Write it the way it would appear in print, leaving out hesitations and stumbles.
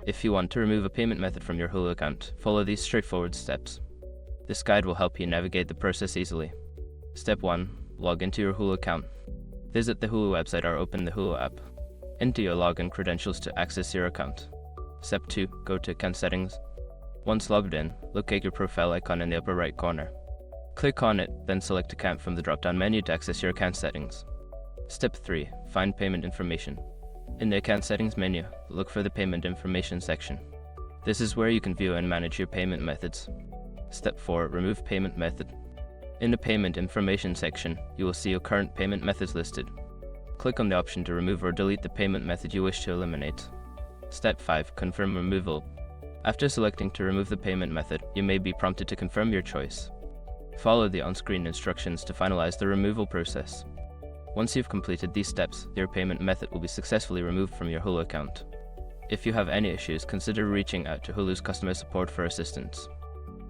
If you want to remove a payment method from your Hulu account, follow these straightforward steps. This guide will help you navigate the process easily. Step 1. Log into your Hulu account. Visit the Hulu website or open the Hulu app. Enter your login credentials to access your account. Step 2. Go to Account Settings. Once logged in, locate your profile icon in the upper right corner. Click on it, then select Account from the drop-down menu to access your account settings. Step 3. Find Payment Information. In the Account Settings menu, look for the Payment Information section. This is where you can view and manage your payment methods. Step 4. Remove Payment Method. In the Payment Information section, you will see your current payment methods listed. Click on the option to remove or delete the payment method you wish to eliminate. Step 5. Confirm removal. After selecting to remove the payment method, you may be prompted to confirm your choice. Follow the on-screen instructions to finalize the removal process. Once you've completed these steps, your payment method will be successfully removed from your Hulu account. If you have any issues, consider reaching out to Hulu's customer support for assistance.